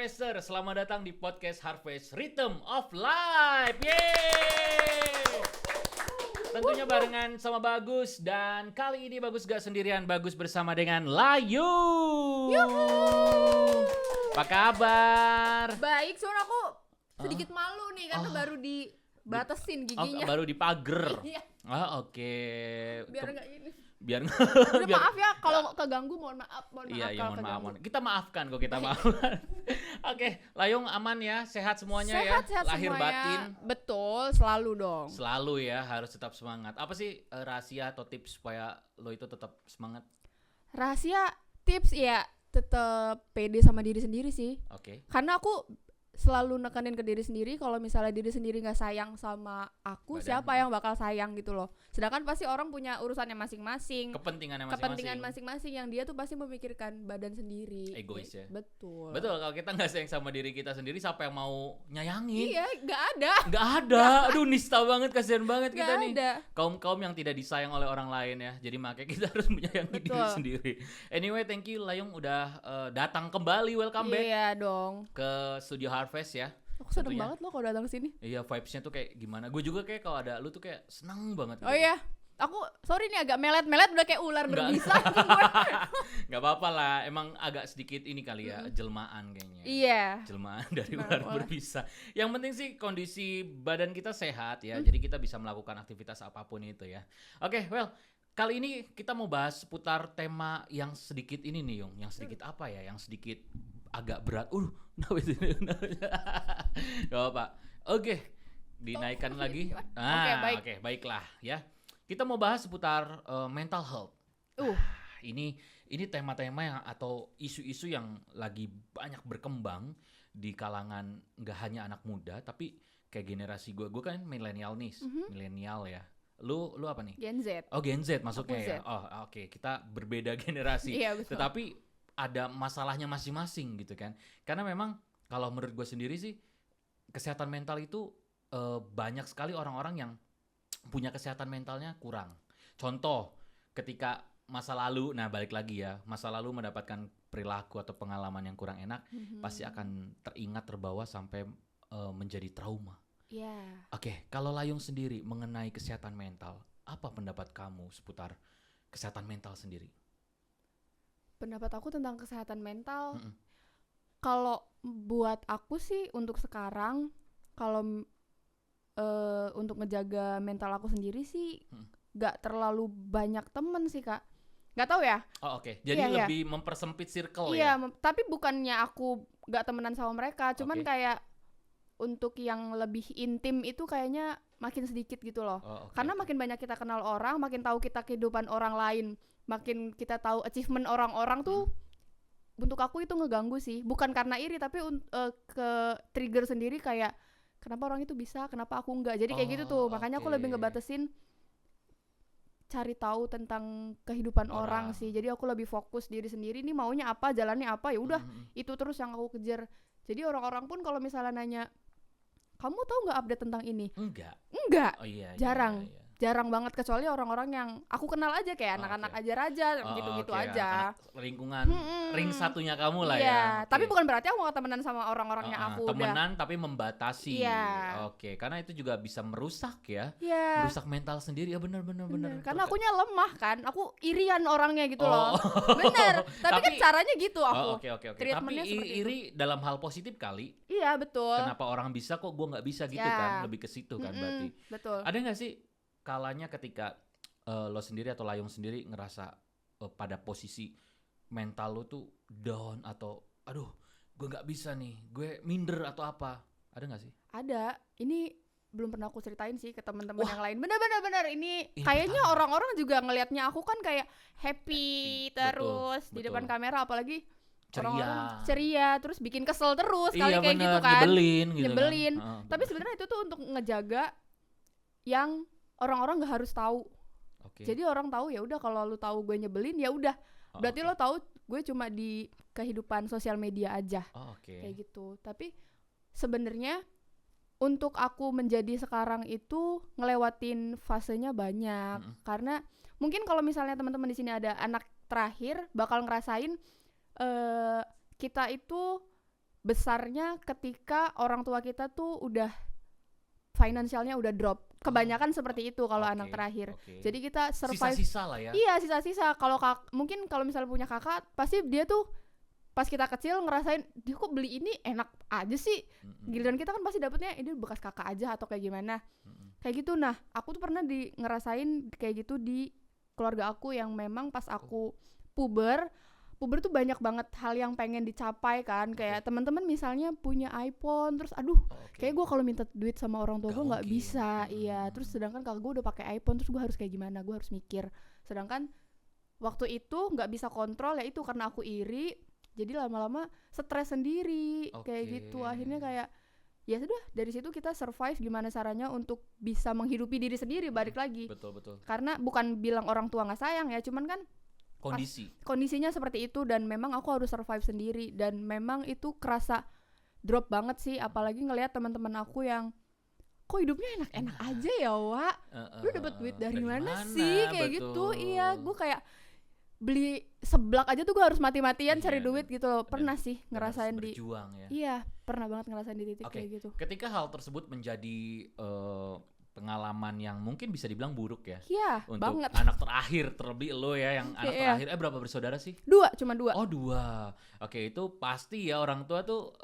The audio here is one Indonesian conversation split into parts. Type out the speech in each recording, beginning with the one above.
Harvester, selamat datang di podcast Harvest Rhythm of Life. Yeay! Tentunya barengan sama Bagus, dan kali ini Bagus gak sendirian, Bagus bersama dengan Layung. Apa kabar? Baik, soalnya aku sedikit malu nih karena baru dibatasin giginya. Baru dipager. Iya. Oke. Biar enggak ini. Biar Udah maaf ya kalau keganggu, mohon maaf. Iya, kalau mohon keganggu. maaf. Kita maafkan kok, kita maafkan. Oke, Layung aman ya, sehat semuanya ya. Sehat Lahir semuanya. batin. Betul, selalu dong. Selalu ya, harus tetap semangat. Apa sih rahasia atau tips supaya lo itu tetap semangat? Rahasia tips ya tetap pede sama diri sendiri sih. Oke. Karena aku selalu nekanin ke diri sendiri, kalau misalnya diri sendiri nggak sayang sama aku, siapa yang bakal sayang gitu loh. Sedangkan pasti orang punya urusannya masing-masing, Kepentingan masing-masing yang dia tuh pasti memikirkan badan sendiri. Egois ya. Betul. Betul, kalau kita nggak sayang sama diri kita sendiri, siapa yang mau nyayangin? Iya, nggak ada. Nggak ada. Aduh, nista banget, kasihan banget kita Nggak nih. ada. Kaum yang tidak disayang oleh orang lain ya. Jadi makanya kita harus menyayangi diri sendiri. Anyway, thank you Layung udah datang kembali. Welcome back. Iya dong. Ke Studio Harvest ya. Aku seneng banget loh kalau datang ke sini. Iya, vibes-nya tuh kayak gimana. Gue juga kayak kalau ada lu tuh kayak seneng banget. Oh iya. Aku sorry nih agak melet-melet udah kayak ular berbisa. Gak apa-apa lah. Emang agak sedikit ini kali ya, jelmaan kayaknya. Iya. Jelmaan dari ular berbisa. Yang penting sih kondisi badan kita sehat ya. Jadi kita bisa melakukan aktivitas apapun itu ya. Oke, well, kali ini kita mau bahas seputar tema yang sedikit ini nih, Yung. Yang sedikit apa ya? Yang sedikit agak berat. Gak apa. Oke, dinaikkan lagi. Oke, baiklah ya. Kita mau bahas seputar mental health. Ini tema-tema yang atau isu-isu yang lagi banyak berkembang di kalangan nggak hanya anak muda, tapi kayak generasi gue kan milenial nih, milenial ya. Lu apa nih? Gen Z. Oh, Gen Z masuknya ya. Z. Oh, oke. Kita berbeda generasi. Iya, betul. Tetapi ada masalahnya masing-masing gitu kan. Karena memang kalau menurut gue sendiri sih, kesehatan mental itu banyak sekali orang-orang yang punya kesehatan mentalnya kurang. Contoh, ketika masa lalu, nah balik lagi ya, masa lalu mendapatkan perilaku atau pengalaman yang kurang enak, pasti akan teringat, terbawa sampai menjadi trauma. Iya. Oke, kalau Layung sendiri mengenai kesehatan mental, apa pendapat kamu seputar kesehatan mental sendiri? Pendapat aku tentang kesehatan mental, kalau buat aku sih untuk sekarang, kalau untuk ngejaga mental aku sendiri sih gak terlalu banyak temen sih Kak. Gak tahu ya. Oh oke. Jadi lebih mempersempit circle ya. ya? Tapi bukannya aku gak temenan sama mereka, cuman kayak untuk yang lebih intim itu kayaknya makin sedikit gitu loh. Karena makin banyak kita kenal orang, makin tahu kita kehidupan orang lain, makin kita tahu achievement orang-orang tuh, untuk aku itu ngeganggu sih. Bukan karena iri, tapi ke trigger sendiri kayak kenapa orang itu bisa, kenapa aku enggak. Jadi kayak gitu tuh. Makanya aku lebih ngebatasin cari tahu tentang kehidupan orang sih. Jadi aku lebih fokus diri sendiri nih, maunya apa, jalannya apa, ya udah itu terus yang aku kejar. Jadi orang-orang pun kalau misalnya nanya, kamu tahu nggak update tentang ini? Enggak. Oh iya. Jarang. Iya. Jarang banget, kecuali orang-orang yang aku kenal aja kayak anak-anak aja gitu-gitu aja. Lingkungan ring satunya kamu lah ya. Iya, tapi bukan berarti aku mau temenan sama orang-orang yang aku temenan tapi membatasi. Iya. Oke, karena itu juga bisa merusak ya. Iya. Merusak mental sendiri ya, benar. Karena akunya lemah kan, aku irian orangnya gitu loh. Bener. Tapi kan caranya gitu aku. Oke. Tapi iri dalam hal positif kali. Iya, betul. Kenapa orang bisa kok gue nggak bisa gitu kan? Lebih ke situ kan berarti. Betul. Ada nggak sih kalanya ketika lo sendiri atau Layung sendiri ngerasa pada posisi mental lo tuh down atau aduh gue nggak bisa nih, gue minder atau apa, ada nggak sih? Ada. Ini belum pernah aku ceritain sih ke teman-teman yang lain. Bener. Ini kayaknya pertama. Orang-orang juga ngelihatnya aku kan kayak happy terus di depan kamera, apalagi orang-orang ceria, terus bikin kesel terus kali kayak gitu kan. Nyebelin. Kan? Tapi sebenarnya itu tuh untuk ngejaga yang orang-orang nggak harus tahu. Jadi orang tahu ya udah, kalau lu tahu gue nyebelin ya udah. Berarti lo tahu gue cuma di kehidupan sosial media aja. Kayak gitu. Tapi sebenarnya untuk aku menjadi sekarang itu ngelewatin fasenya banyak. Karena mungkin kalau misalnya teman-teman di sini ada anak terakhir bakal ngerasain kita itu besarnya ketika orang tua kita tuh udah finansialnya udah drop. Kebanyakan seperti itu kalau anak terakhir. Jadi kita survive sisa-sisa lah ya. Iya, sisa-sisa. Kalau mungkin kalau misalnya punya kakak, pasti dia tuh pas kita kecil ngerasain dia kok beli ini enak aja sih. Giliran kita kan pasti dapetnya ini bekas kakak aja atau kayak gimana. Kayak gitu. Nah, aku tuh pernah ngerasain kayak gitu di keluarga aku yang memang pas aku puber tuh banyak banget hal yang pengen dicapai kan. Kayak teman-teman misalnya punya iPhone, terus aduh, kayak gue kalau minta duit sama orang tua gue nggak bisa. Iya, terus sedangkan kakak gue udah pakai iPhone, terus gue harus kayak gimana? Gue harus mikir. Sedangkan waktu itu nggak bisa kontrol, ya itu karena aku iri. Jadi lama-lama stres sendiri kayak gitu. Akhirnya kayak ya sudah, dari situ kita survive gimana caranya untuk bisa menghidupi diri sendiri, balik lagi. Betul. Karena bukan bilang orang tua nggak sayang ya, cuman kan kondisinya seperti itu dan memang aku harus survive sendiri dan memang itu kerasa drop banget sih, apalagi ngelihat teman-teman aku yang kok hidupnya enak-enak aja ya, Wak. Lu dapet duit dari mana sih kayak gitu. Iya, gue kayak beli seblak aja tuh gue harus mati-matian cari duit gitu loh. Pernah sih ngerasain berjuang, ya. Iya, pernah banget ngerasain di titik kayak gitu. Ketika hal tersebut menjadi pengalaman yang mungkin bisa dibilang buruk ya. Iya, untuk banget. Anak terakhir, terlebih lo ya yang anak terakhir. Berapa bersaudara sih? Cuma dua. Oh, 2. Oke, itu pasti ya orang tua tuh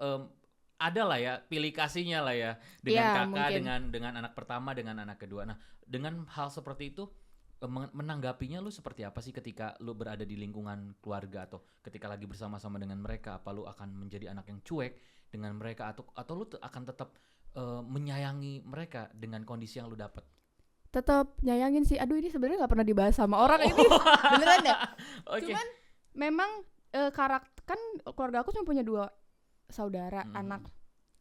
ada lah ya pilih kasihnya lah ya dengan kakak, dengan anak pertama, dengan anak kedua. Nah, dengan hal seperti itu menanggapinya lu seperti apa sih ketika lu berada di lingkungan keluarga atau ketika lagi bersama-sama dengan mereka? Apa lu akan menjadi anak yang cuek dengan mereka atau lu akan tetap menyayangi mereka dengan kondisi yang lu dapat? Tetap nyayangin sih. Aduh, ini sebenarnya nggak pernah dibahas sama orang ini. Beneran ya? Cuman memang karakter kan keluarga aku cuma punya 2 saudara anak.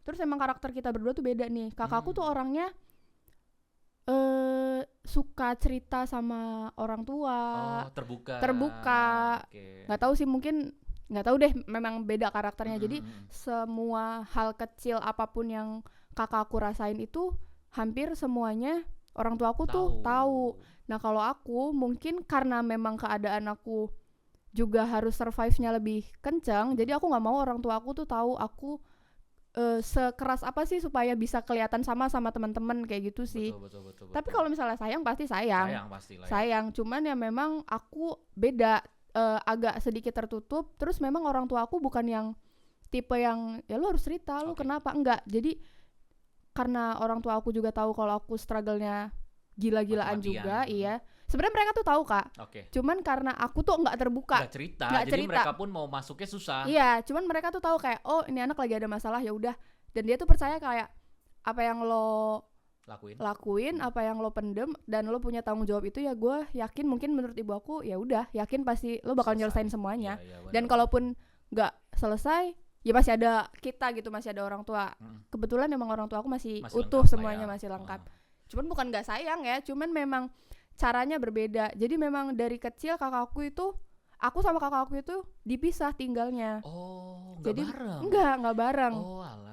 Terus emang karakter kita berdua tuh beda nih. Kakakku tuh orangnya suka cerita sama orang tua. Terbuka. Nggak tahu sih, mungkin nggak tahu deh. Memang beda karakternya. Jadi semua hal kecil apapun yang kakakku rasain itu hampir semuanya orang tua aku tuh tahu. Nah kalau aku mungkin karena memang keadaan aku juga harus survive-nya lebih kencang, jadi aku nggak mau orang tua aku tuh tahu aku sekeras apa sih supaya bisa kelihatan sama teman-teman kayak gitu sih. Betul. Tapi kalau misalnya sayang pasti sayang. Sayang, cuman ya memang aku beda, agak sedikit tertutup. Terus memang orang tua aku bukan yang tipe yang ya lu harus cerita, lu kenapa, enggak. Jadi karena orang tua aku juga tahu kalau aku struggle-nya gila-gilaan juga, iya. Sebenarnya mereka tuh tahu, Kak. Cuman karena aku tuh nggak terbuka, nggak cerita. Mereka pun mau masuknya susah. Iya, cuman mereka tuh tahu kayak oh ini anak lagi ada masalah, ya udah. Dan dia tuh percaya kayak apa yang lo lakuin, apa yang lo pendem dan lo punya tanggung jawab itu, ya gue yakin, mungkin menurut ibu aku ya udah yakin pasti lo bakal nyelesain semuanya. Dan kalaupun nggak selesai ya masih ada kita gitu, masih ada orang tua. Kebetulan memang orang tua aku masih utuh semuanya, masih lengkap. Cuman bukan nggak sayang ya, cuman memang caranya berbeda. Jadi memang dari kecil kakakku itu, aku sama kakakku itu dipisah tinggalnya. Jadi bareng? Enggak bareng.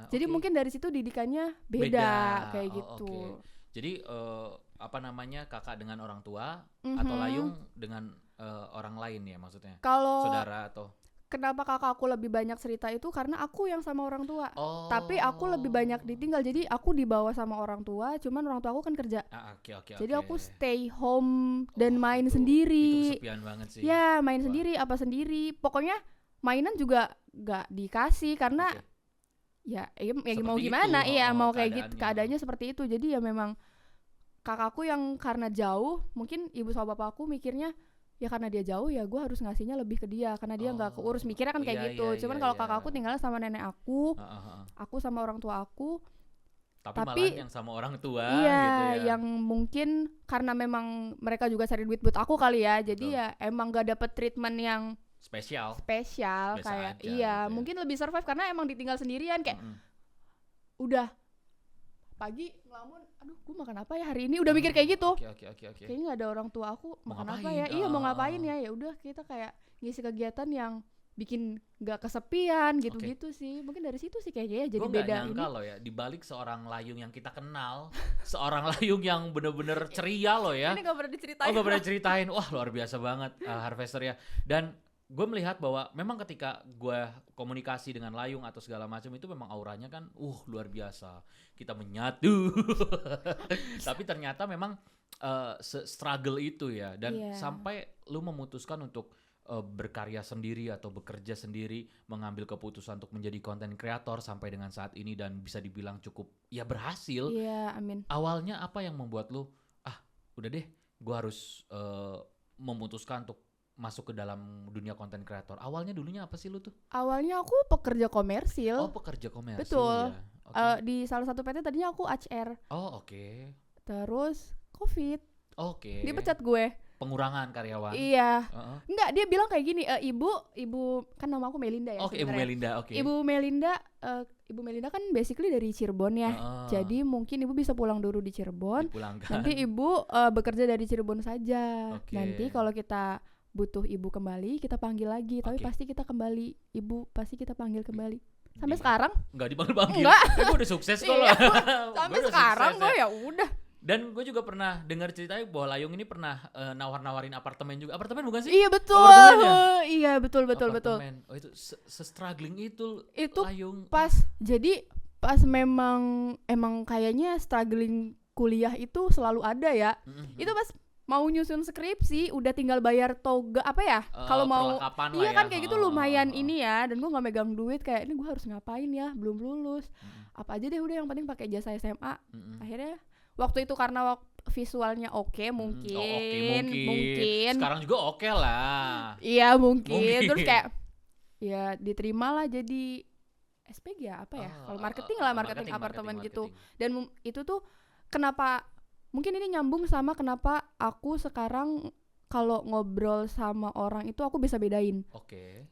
Jadi mungkin dari situ didikannya beda. Kayak gitu. Jadi kakak dengan orang tua atau Layung dengan orang lain ya maksudnya? Kalau saudara atau? Kenapa kakakku lebih banyak cerita itu karena aku yang sama orang tua. Tapi aku lebih banyak ditinggal. Jadi aku dibawa sama orang tua, cuman orang tua aku kan kerja. Jadi aku stay home dan main sendiri. Itu kesepian banget sih. Ya, main sendiri, apa sendiri. Pokoknya mainan juga gak dikasih karena ya mau gimana? Iya, mau kayak gitu, keadaannya seperti itu. Jadi ya memang kakakku yang karena jauh, mungkin ibu sama bapakku mikirnya ya karena dia jauh ya gue harus ngasihnya lebih ke dia karena dia nggak keurus, mikirnya kan kayak gitu. Cuman kalau kakakku tinggal sama nenek aku sama orang tua aku, tapi malah yang sama orang tua iya, gitu ya, yang mungkin karena memang mereka juga cari duit buat aku kali ya. Jadi ya emang gak dapet treatment yang spesial kayak iya gitu mungkin lebih survive karena emang ditinggal sendirian kayak udah pagi ngelamun, aduh gue makan apa ya hari ini, udah mikir kayak gitu. Kayaknya nggak ada orang tua aku, makan apa ya, iya mau ngapain ya, ya udah kita kayak ngisi kegiatan yang bikin nggak kesepian gitu sih. Mungkin dari situ sih kayaknya ya jadi beda. Gue nggak nyangka loh ya, dibalik seorang Layung yang kita kenal, seorang Layung yang bener-bener ceria loh ya. Ini nggak pernah diceritain. Nggak pernah diceritain, wah luar biasa banget Harvester ya. Dan gue melihat bahwa memang ketika gue komunikasi dengan Layung atau segala macam itu memang auranya kan luar biasa, kita menyatu. Tapi ternyata memang struggle itu ya, dan sampai lu memutuskan untuk berkarya sendiri atau bekerja sendiri, mengambil keputusan untuk menjadi content creator sampai dengan saat ini dan bisa dibilang cukup ya berhasil. Iya, amin. Awalnya apa yang membuat lu udah deh gue harus memutuskan untuk masuk ke dalam dunia content creator? Awalnya dulunya apa sih lu tuh? Awalnya aku pekerja komersil. Oh, pekerja komersil. Betul. Ya. Okay. Di salah satu PT tadinya aku HR. Oh, oke. Terus COVID. Oke. Dipecat gue. Pengurangan karyawan. Iya. Enggak, dia bilang kayak gini, ibu kan nama aku Melinda ya. Oke, Ibu Melinda, oke. Ibu Melinda kan basically dari Cirebon ya. Jadi mungkin ibu bisa pulang dulu di Cirebon. Dipulangkan. Nanti ibu bekerja dari Cirebon saja. Okay. Nanti kalau kita butuh ibu kembali, kita panggil lagi. Tapi pasti kita kembali. Ibu pasti kita panggil kembali. Sampai sekarang? Enggak dipanggil-panggil. Enggak. Gue udah sukses kok. Iya. Sampai sekarang gue ya udah. Dan gue juga pernah dengar ceritanya bahwa Layung ini pernah nawar-nawarin apartemen juga. Apartemen bukan sih? Iya betul. Iya betul. Oh itu se-struggling itu Layung. Pas memang kayaknya struggling kuliah itu selalu ada ya. Itu pas mau nyusun skripsi udah tinggal bayar toga apa ya? Kalau mau iya kan kayak gitu lumayan ini ya, dan gue nggak megang duit, kayak ini gue harus ngapain ya, belum lulus. Apa aja deh udah yang penting pakai jasa SMA. Akhirnya waktu itu karena visualnya mungkin. Sekarang juga oke lah. Iya mungkin. Terus kayak ya diterima lah jadi SPG ya apa ya? Kalau marketing apartemen gitu. Dan itu tuh kenapa mungkin ini nyambung sama kenapa aku sekarang kalau ngobrol sama orang itu aku bisa bedain.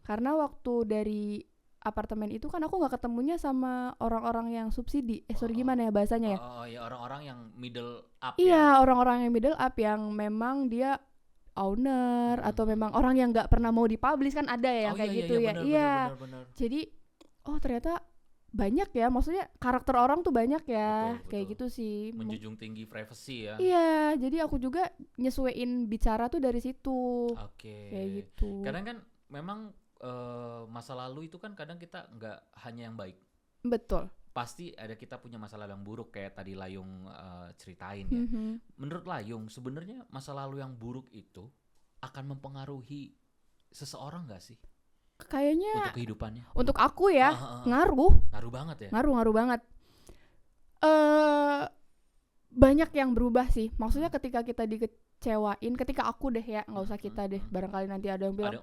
Karena waktu dari apartemen itu kan aku nggak ketemunya sama orang-orang yang subsidi. Gimana ya bahasanya ya? Ya orang-orang yang middle up. Iya, orang-orang yang middle up yang memang dia owner atau memang orang yang nggak pernah mau dipublish kan ada ya yang kayak gitu ya. Iya. Jadi ternyata banyak ya, maksudnya karakter orang tuh banyak ya. Betul. Kayak gitu sih. Menjunjung tinggi privacy ya. Iya, jadi aku juga nyesuaiin bicara tuh dari situ. Kayak gitu. Kadang kan memang masa lalu itu kan kadang kita nggak hanya yang baik. Betul. Pasti ada kita punya masa lalu yang buruk kayak tadi Layung ceritain ya. Menurut Layung sebenarnya masa lalu yang buruk itu akan mempengaruhi seseorang nggak sih? Kayaknya untuk kehidupannya. Untuk aku ya ngaruh banget ya. Ngaruh banget. Banyak yang berubah sih. Maksudnya ketika kita dikecewain, ketika aku deh ya, nggak usah kita deh. Barangkali nanti ada yang bilang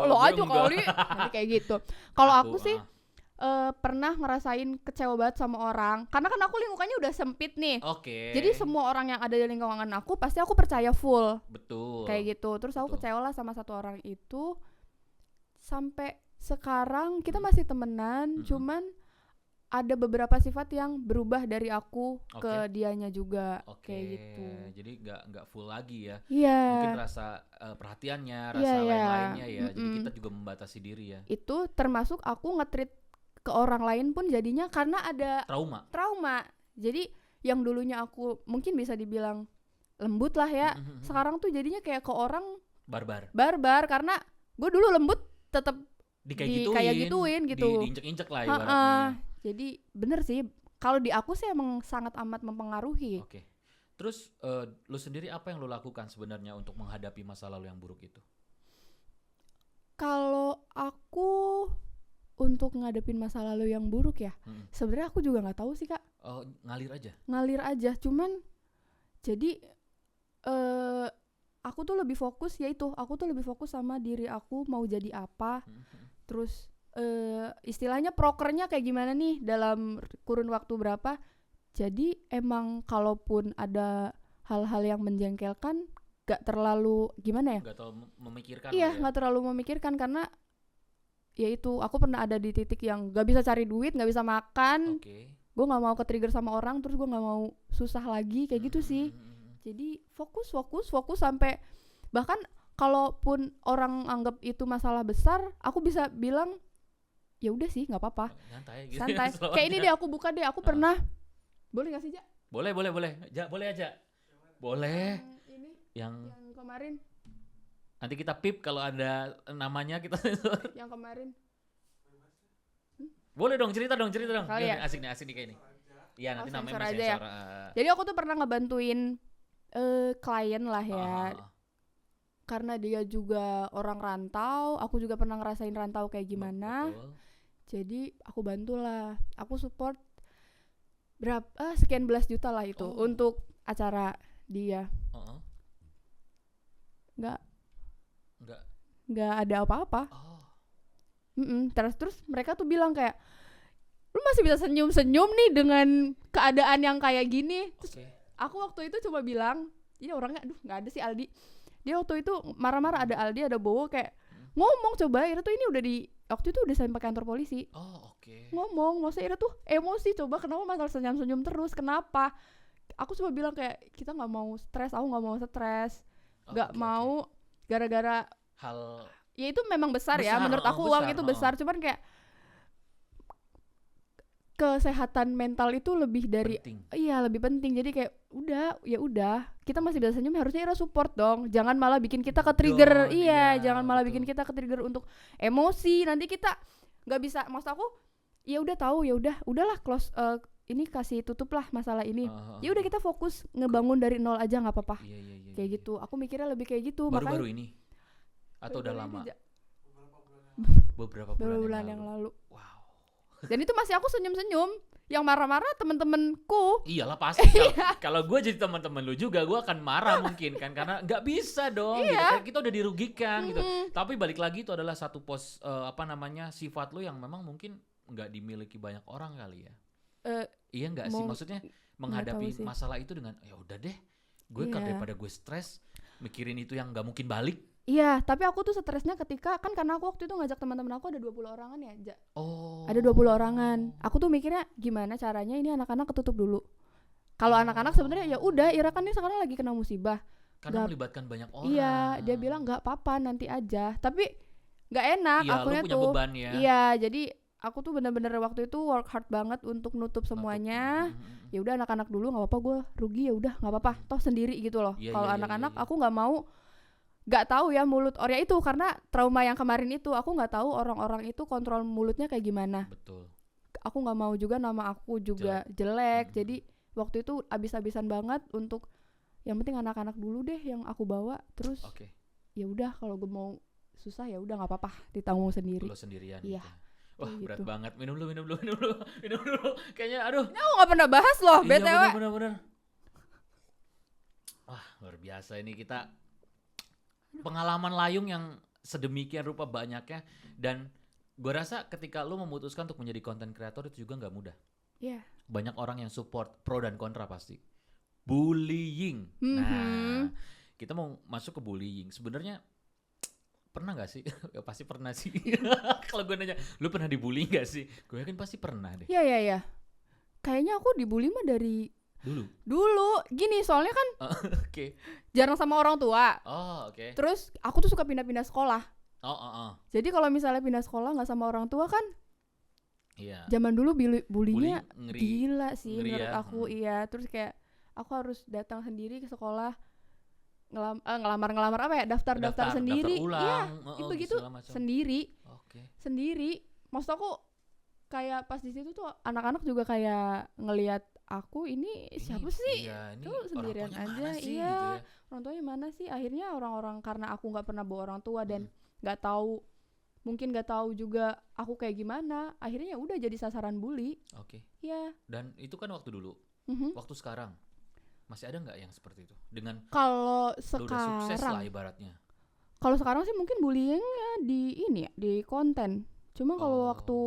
lo aja kali. Nanti kayak gitu. Kalau aku sih pernah ngerasain kecewa banget sama orang. Karena kan aku lingkungannya udah sempit nih. Jadi semua orang yang ada di lingkungan aku pasti aku percaya full. Betul. Kayak gitu. Terus aku kecewa lah sama satu orang itu. Sampai sekarang kita masih temenan, cuman ada beberapa sifat yang berubah dari aku ke dianya juga. Kayak gitu. Jadi nggak full lagi ya. Iya. Mungkin rasa perhatiannya, rasa lain-lainnya ya. Jadi kita juga membatasi diri ya. Itu termasuk aku nge-treat ke orang lain pun jadinya karena ada trauma. Jadi yang dulunya aku mungkin bisa dibilang lembut lah ya. Sekarang tuh jadinya kayak ke orang barbar karena gue dulu lembut tetap kayak gituin gitu. Diinjek-injek lah ibaratnya. Jadi bener sih, kalau di aku sih emang sangat amat mempengaruhi. Terus lu sendiri apa yang lu lakukan sebenarnya untuk menghadapi masa lalu yang buruk itu? Kalau aku untuk ngadepin masa lalu yang buruk ya, sebenarnya aku juga nggak tahu sih Kak. Ngalir aja. Cuman jadi aku tuh lebih fokus sama diri aku mau jadi apa. Terus istilahnya prokernya kayak gimana nih dalam kurun waktu berapa. Jadi emang kalaupun ada hal-hal yang menjengkelkan gak terlalu gimana ya, gak terlalu memikirkan. Gak terlalu memikirkan karena ya itu aku pernah ada di titik yang gak bisa cari duit, gak bisa makan. Gue gak mau ke-trigger sama orang, terus gue gak mau susah lagi kayak gitu sih. Jadi fokus sampai bahkan kalaupun orang anggap itu masalah besar, aku bisa bilang ya udah sih nggak apa-apa. Santai. Kayak ini deh aku buka deh. Aku pernah. Boleh nggak sih Ja? Boleh. Ja, boleh aja. Boleh. Ini. Yang kemarin. Nanti kita pip kalau ada namanya kita sensor. Yang kemarin. Boleh dong, cerita dong. Kali ya? Asik nih kayak ini. Iya, nanti namanya aja sensor. Ya. Jadi aku tuh pernah ngebantuin klien lah ya. Karena dia juga orang rantau, aku juga pernah ngerasain rantau kayak gimana. Betul. Jadi aku bantulah. Aku support sekian belas juta lah itu untuk acara dia. Nggak ada apa-apa. Terus mereka tuh bilang kayak, lu masih bisa senyum-senyum nih dengan keadaan yang kayak gini. Terus aku waktu itu cuma bilang, ini orangnya nggak ada sih Aldi. Dia waktu itu marah-marah, ada Aldi, ada Bowo, kayak ngomong coba Ira tuh ini udah waktu itu udah sampai kantor polisi. Ngomong, maksudnya Ira tuh emosi, coba kenapa masalah senyum-senyum terus, kenapa? Aku cuma bilang kayak, kita nggak mau stres, aku nggak mau stres, nggak mau gara-gara hal ya itu memang besar ya menurut aku, uang itu besar, cuman kayak kesehatan mental itu lebih dari penting. Iya, lebih penting. Jadi kayak udah kita masih bisa senyum, harusnya Ira support dong, jangan malah bikin kita ke trigger. Jangan malah bikin kita ke trigger untuk emosi, nanti kita nggak bisa. Maksud aku ya udah tahu, ya udahlah close, ini kasih tutup lah masalah ini. Ya udah kita fokus ngebangun dari nol aja, nggak apa-apa. Kayak gitu aku mikirnya lebih kayak gitu. Baru-baru ini atau udah lama? Beberapa bulan yang lalu. Wow. Dan itu masih aku senyum-senyum. Yang marah-marah temen-temenku. Iyalah pasti. Kalau gue jadi teman-teman lu juga, gue akan marah mungkin kan, karena nggak bisa dong. Gitu. Kita udah dirugikan gitu. Tapi balik lagi itu adalah satu sifat lu yang memang mungkin nggak dimiliki banyak orang kali ya. Iya nggak sih, maksudnya menghadapi masalah itu dengan ya udah deh, gue kan daripada gue stres mikirin itu yang nggak mungkin balik. Iya, tapi aku tuh stresnya ketika kan, karena aku waktu itu ngajak teman-teman aku ada 20 orangan ya, ada 20 orangan. Aku tuh mikirnya gimana caranya ini anak-anak ketutup dulu. Kalau anak-anak sebenarnya ya udah, Ira kan ini sekarang lagi kena musibah. Karena melibatkan banyak orang. Iya, dia bilang nggak apa-apa nanti aja. Tapi nggak enak akunya punya tuh. Beban ya. Iya, jadi aku tuh bener-bener waktu itu work hard banget untuk nutup semuanya. Ya udah anak-anak dulu, nggak apa-apa, gue rugi ya udah nggak apa-apa, toh sendiri gitu loh. Kalau anak-anak aku nggak mau. Gak tahu ya mulut Orya itu, karena trauma yang kemarin itu aku nggak tahu orang-orang itu kontrol mulutnya kayak gimana. Betul. Aku nggak mau juga nama aku juga jelek. Jadi waktu itu abis-abisan banget untuk yang penting anak-anak dulu deh yang aku bawa. Terus ya udah kalau gue mau susah ya udah nggak apa-apa, ditanggung sendiri. Lo sendirian. Iya. Wah gitu. Berat banget. Minum dulu. Kayaknya aduh. Ini aku nggak pernah bahas loh BTW. Iya benar. Wah luar biasa ini kita. Pengalaman layung yang sedemikian rupa banyaknya, dan gue rasa ketika lu memutuskan untuk menjadi content creator itu juga nggak mudah. Banyak orang yang support, pro dan kontra pasti. Bullying. Nah, kita mau masuk ke bullying. Sebenarnya pernah nggak sih? Ya pasti pernah sih. Kalau gue nanya, lu pernah dibully nggak sih? Gue yakin pasti pernah deh. Iya. Kayaknya aku dibully mah dari dulu gini, soalnya kan jarang sama orang tua. Terus aku tuh suka pindah-pindah sekolah. Jadi kalau misalnya pindah sekolah nggak sama orang tua kan, zaman dulu bulinya gila sih menurut aku. Terus kayak aku harus datang sendiri ke sekolah, ngelamar apa ya, daftar sendiri. Begitu sendiri. Maksud aku kayak pas di situ tuh anak-anak juga kayak ngelihat aku ini siapa sih? Tuh sendirian aja. Gitu ya. Orang tuanya mana sih? Akhirnya orang-orang, karena aku nggak pernah bawa orang tua dan nggak tahu, mungkin nggak tahu juga aku kayak gimana. Akhirnya udah jadi sasaran bully. Dan itu kan waktu dulu. Waktu sekarang masih ada nggak yang seperti itu? Dengan kalau sekarang udah sukses lah ibaratnya. Kalau sekarang sih mungkin bullyingnya di ini ya, di konten. Cuma kalau waktu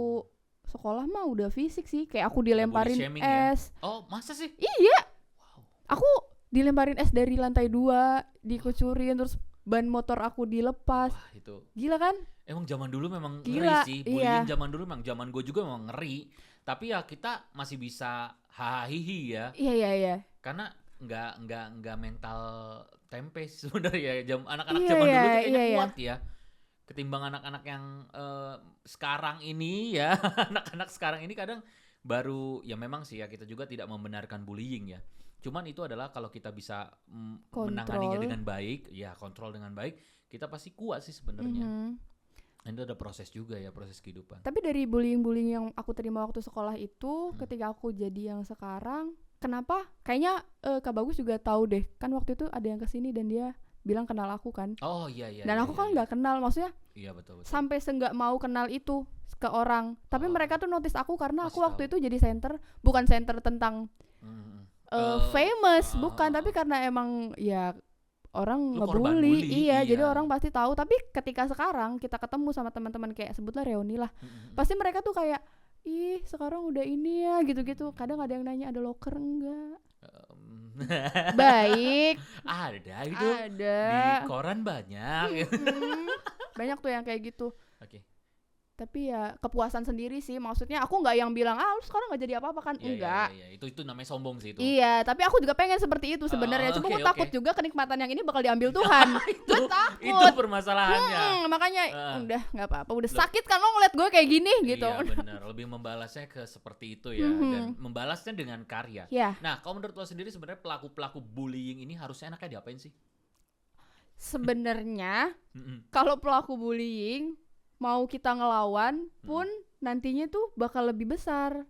sekolah mah udah fisik sih, kayak aku dilemparin es. Masa sih? Iya. Wow. Aku dilemparin es dari lantai 2, dikucurin, terus ban motor aku dilepas. Wah, itu. Gila kan? Emang zaman dulu memang ngeri sih. Bullying zaman dulu memang, zaman gue juga memang ngeri. Tapi ya kita masih bisa hahihi ya. Iya. Karena nggak mental tempe sebenarnya. Anak-anak zaman dulu tuh kayaknya kuat ya. Ketimbang anak-anak yang sekarang ini ya. Anak-anak sekarang ini kadang baru, ya memang sih ya, kita juga tidak membenarkan bullying ya. Cuman itu adalah kalau kita bisa menanganinya dengan baik, ya kontrol dengan baik, kita pasti kuat sih sebenarnya. Itu ada proses juga ya, proses kehidupan. Tapi dari bullying yang aku terima waktu sekolah itu, ketika aku jadi yang sekarang, kenapa? Kayaknya Kak Bagus juga tahu deh. Kan waktu itu ada yang kesini dan dia bilang kenal aku kan. Oh iya. Dan aku kan nggak kenal, maksudnya. Iya betul. Sampai nggak mau kenal itu ke orang. Tapi mereka tuh notice aku karena aku waktu itu jadi center, bukan center tentang famous, bukan, tapi karena emang ya orang ngebully, iya, jadi orang pasti tahu. Tapi ketika sekarang kita ketemu sama teman-teman kayak sebutlah reuni lah, pasti mereka tuh kayak, ih sekarang udah ini ya gitu-gitu. Kadang ada yang nanya ada loker enggak? Baik. Ada gitu. Ada. Di koran banyak. Banyak tuh yang kayak gitu. Oke. Tapi ya kepuasan sendiri sih, maksudnya aku nggak yang bilang lu sekarang nggak jadi apa-apa kan, enggak. Iya. Itu namanya sombong sih itu. Iya, tapi aku juga pengen seperti itu sebenarnya. Cuma aku takut juga kenikmatan yang ini bakal diambil Tuhan. Gue takut. Itu permasalahannya. Makanya udah nggak apa-apa, udah sakit kan lo ngeliat gue kayak gini gitu. Iya benar, lebih membalasnya ke seperti itu ya, dan membalasnya dengan karya. Nah, kalau menurut lo sendiri sebenarnya pelaku bullying ini harusnya enaknya diapain sih? Sebenarnya kalau pelaku bullying mau kita ngelawan pun nantinya tuh bakal lebih besar.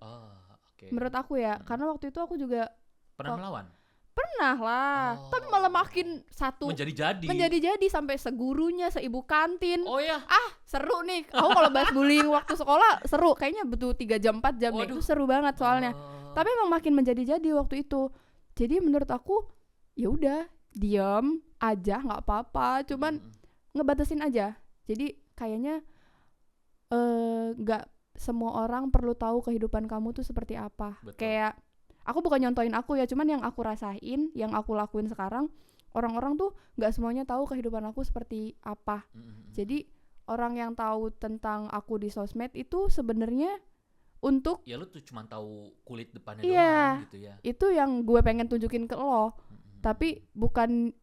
Menurut aku ya, karena waktu itu aku juga pernah melawan. Pernah lah, tapi malah makin satu menjadi-jadi sampai segurunya, seibu kantin. Oh ya. Seru nih. Aku kalau bahas bullying waktu sekolah seru, kayaknya butuh 3 jam 4 jam itu seru banget soalnya. Tapi emang makin menjadi-jadi waktu itu. Jadi menurut aku ya udah, diam aja nggak apa-apa, cuman ngebatasin aja. Jadi kayaknya nggak semua orang perlu tahu kehidupan kamu tuh seperti apa. Betul. Kayak aku bukan nyontoin aku ya, cuman yang aku rasain, yang aku lakuin sekarang, orang-orang tuh nggak semuanya tahu kehidupan aku seperti apa. Jadi orang yang tahu tentang aku di sosmed itu sebenarnya untuk ya lu tuh cuma tahu kulit depannya doang gitu ya. Itu yang gue pengen tunjukin ke lo, tapi bukan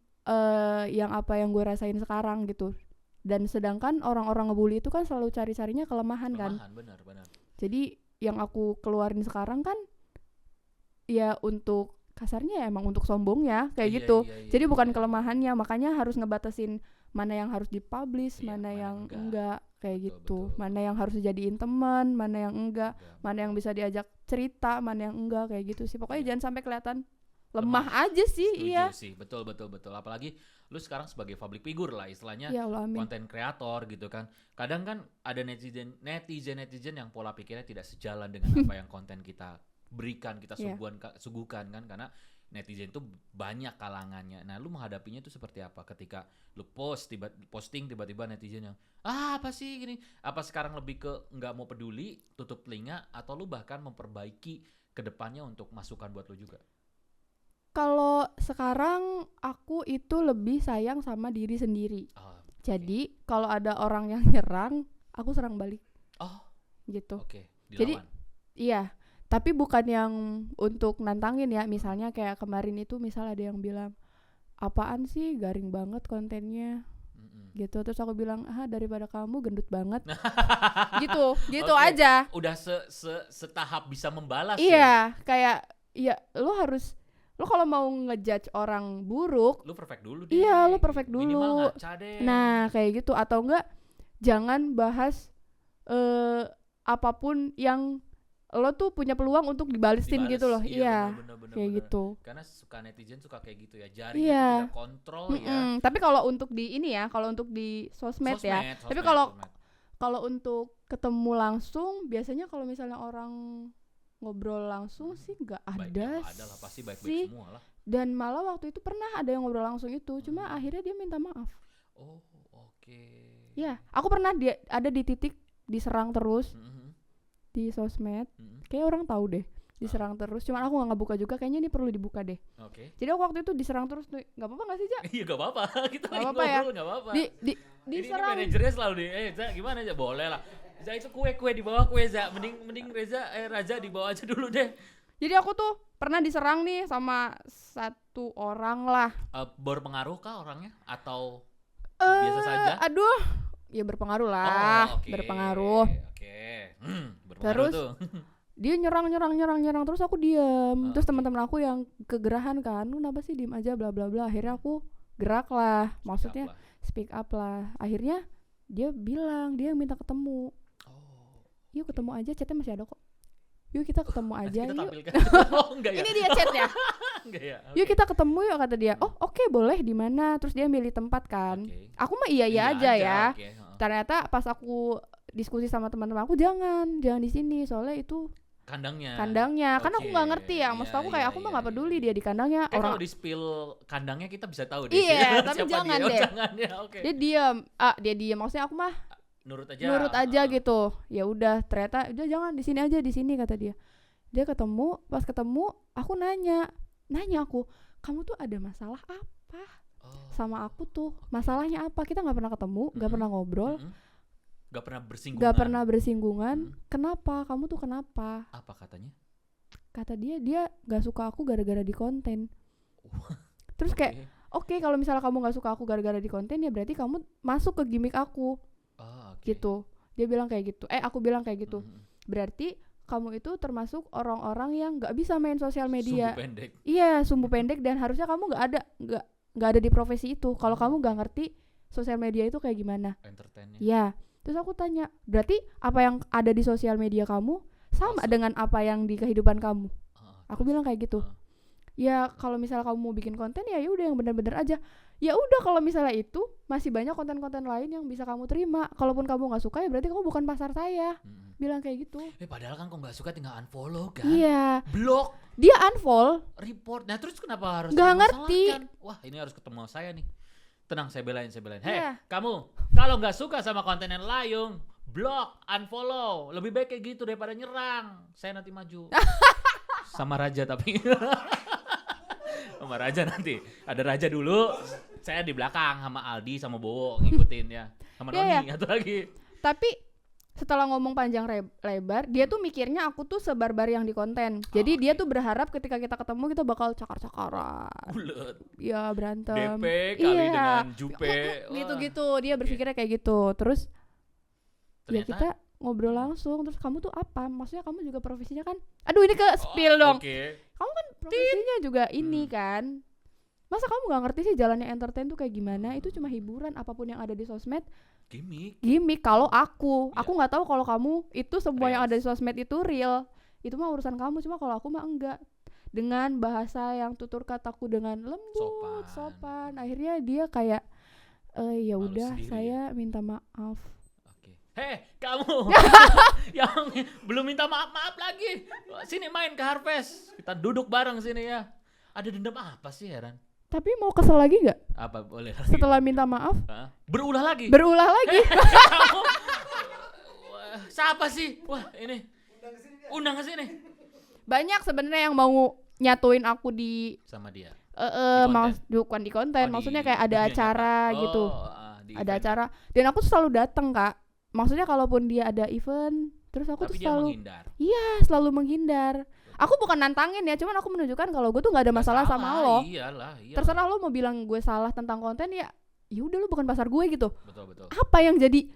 yang apa yang gue rasain sekarang gitu. Dan sedangkan orang-orang ngebully itu kan selalu cari-carinya kelemahan kan. Benar. Jadi yang aku keluarin sekarang kan ya untuk kasarnya emang untuk sombong ya kayak gitu. Jadi bukan kelemahannya, makanya harus ngebatasin mana yang harus dipublish, mana yang enggak kayak gitu. Mana yang harus dijadiin teman, mana yang enggak, mana yang bisa diajak cerita, mana yang enggak kayak gitu sih. Pokoknya jangan sampai kelihatan lemah aja sih. Setuju sih, betul. Apalagi lu sekarang sebagai public figure lah istilahnya, konten kreator gitu kan. Kadang kan ada netizen yang pola pikirnya tidak sejalan dengan apa yang konten kita berikan, kita suguhkan kan, karena netizen itu banyak kalangannya. Nah, lu menghadapinya itu seperti apa ketika lu posting tiba-tiba netizen yang apa sih gini? Apa sekarang lebih ke nggak mau peduli, tutup telinga, atau lu bahkan memperbaiki ke depannya untuk masukan buat lu juga? Kalau sekarang aku itu lebih sayang sama diri sendiri. Jadi kalau ada orang yang nyerang, aku serang balik. Gitu. Dilawan. Jadi iya, tapi bukan yang untuk nantangin ya. Misalnya kayak kemarin itu misal ada yang bilang, apaan sih garing banget kontennya. Gitu. Terus aku bilang, daripada kamu gendut banget. gitu aja. Udah setahap bisa membalas. Iya, kayak ya lo kalau mau ngejudge orang buruk, lu perfect dulu deh. Iya, lu perfect dulu. Minimal ngaca deh. Nah, kayak gitu. Atau enggak, jangan bahas apapun yang lo tuh punya peluang untuk dibalesin gitu loh. Iya, bener, kayak gitu. Karena suka netizen suka kayak gitu ya. Jaringnya tidak kontrol ya. Tapi kalau untuk di ini ya, kalau untuk di sosmed ya. Tapi kalau untuk ketemu langsung, biasanya kalau misalnya orang ngobrol langsung sih nggak ada lah, pasti baik-baik semua lah. Dan malah waktu itu pernah ada yang ngobrol langsung itu, cuma akhirnya dia minta maaf. Ya, aku pernah ada di titik diserang terus di sosmed. Kayak orang tahu deh, diserang terus. Cuman aku nggak ngebuka juga, kayaknya ini perlu dibuka deh. Jadi aku waktu itu diserang terus, nggak apa-apa nggak sih, Ja? Iya nggak apa-apa, kita lagi ngobrol ya? Nggak apa-apa. Diserang. Ini manajernya selalu Ja, gimana aja? Boleh lah. Za, itu kue di bawah kue, Za. Mending Raja di bawah aja dulu deh. Jadi aku tuh pernah diserang nih sama satu orang lah. Berpengaruh kah orangnya atau biasa saja? Aduh, ya berpengaruh lah. Berpengaruh. Berpengaruh terus tuh. Dia nyerang terus aku diam. Terus teman-teman aku yang kegerahan kan, "Lu kenapa sih diem aja bla bla bla." Akhirnya aku gerak lah, maksudnya speak up lah. Akhirnya dia bilang dia minta ketemu. Yuk ketemu aja, chatnya masih ada kok. Yuk kita ketemu aja yuk. Enggak ya? Ini dia chatnya. Enggak ya? Yuk kita ketemu yuk, kata dia. Oh oke, boleh, di mana? Terus dia milih tempat kan. Aku mah iya aja ya. Ternyata pas aku diskusi sama teman-teman aku, jangan di sini soalnya itu kandangnya. Kan aku nggak ngerti ya. Maksud aku kayak aku mah nggak peduli dia di kandangnya. Orang kalau di spill kandangnya kita bisa tahu deh. Iya, tapi jangan deh. Jangan ya. Dia diam. Maksudnya aku mah nurut aja gitu. Ya udah, ternyata udah jangan di sini kata dia. Dia ketemu, pas ketemu aku nanya aku, "Kamu tuh ada masalah apa sama aku tuh? Masalahnya apa? Kita nggak pernah ketemu, nggak pernah ngobrol, nggak pernah bersinggungan. Kenapa? Kamu tuh kenapa?" Apa katanya? Kata dia nggak suka aku gara-gara di konten. Terus kayak oke, kalau misalnya kamu nggak suka aku gara-gara di konten, ya berarti kamu masuk ke gimmick aku. Gitu. Dia bilang kayak gitu. Aku bilang kayak gitu. Berarti kamu itu termasuk orang-orang yang nggak bisa main sosial media. Sumbu pendek. Iya, sumbu pendek, dan harusnya kamu nggak ada di profesi itu. Kalau kamu nggak ngerti sosial media itu kayak gimana. Entertainnya. Iya. Terus aku tanya, berarti apa yang ada di sosial media kamu sama dengan apa yang di kehidupan kamu? Aku bilang kayak gitu. Ya kalau misalnya kamu mau bikin konten, ya udah yang benar-benar aja. Ya udah, kalau misalnya itu masih banyak konten-konten lain yang bisa kamu terima. Kalaupun kamu nggak suka, ya berarti kamu bukan pasar saya. Bilang kayak gitu. Padahal kan kalau nggak suka tinggal unfollow kan. Iya. Blok. Dia unfollow. Report. Nah terus kenapa harus nggak ngerti? Wah ini harus ketemu saya nih. Tenang, saya belain. Kamu kalau nggak suka sama konten yang layung, blok, unfollow. Lebih baik kayak gitu daripada nyerang. Saya nanti maju. Sama Raja tapi. Sama Raja nanti. Ada Raja dulu. Saya di belakang sama Aldi sama Bowo ngikutin ya. Sama Noni atau lagi. Tapi setelah ngomong panjang lebar, dia tuh mikirnya aku tuh sebarbar yang di konten. Jadi dia tuh berharap ketika kita ketemu kita bakal cakar-cakaran. Bulet. Ya berantem. DP kali dengan Jupe. Gitu-gitu. Dia berpikirnya kayak gitu. Terus ternyata, ya kita ngobrol langsung. Terus kamu tuh apa? Maksudnya kamu juga profesinya kan? Aduh ini ke spill dong. Kamu kan profesinya juga ini kan. Masa kamu gak ngerti sih jalannya entertain tuh kayak gimana? Itu cuma hiburan, apapun yang ada di sosmed gimmick. Kalau aku gak tahu kalau kamu itu semua yang ada di sosmed itu real. Itu mah urusan kamu, cuma kalau aku mah enggak. Dengan bahasa yang tutur kataku dengan lembut, sopan. Akhirnya dia kayak ya udah, saya minta maaf. Kamu yang belum minta maaf lagi. Sini main ke Harvest. Kita duduk bareng sini ya. Ada dendam apa sih, heran? Tapi mau kesel lagi gak? Apa boleh lagi? Setelah minta maaf? Berulah lagi? Siapa sih? Wah ini undang ke sini. Banyak sebenarnya yang mau nyatuin aku sama dia. Bukan di konten. Maksudnya kayak ada acara gitu. Ada acara. Dan aku selalu datang, Kak. Maksudnya kalaupun dia ada event, terus aku tuh selalu menghindar. Iya, selalu menghindar. Aku bukan nantangin ya, cuman aku menunjukkan kalau gue tuh nggak ada masalah sama lo. Iyalah. Terserah lo mau bilang gue salah tentang konten, ya udah, lo bukan pasar gue gitu. Betul. Apa yang jadi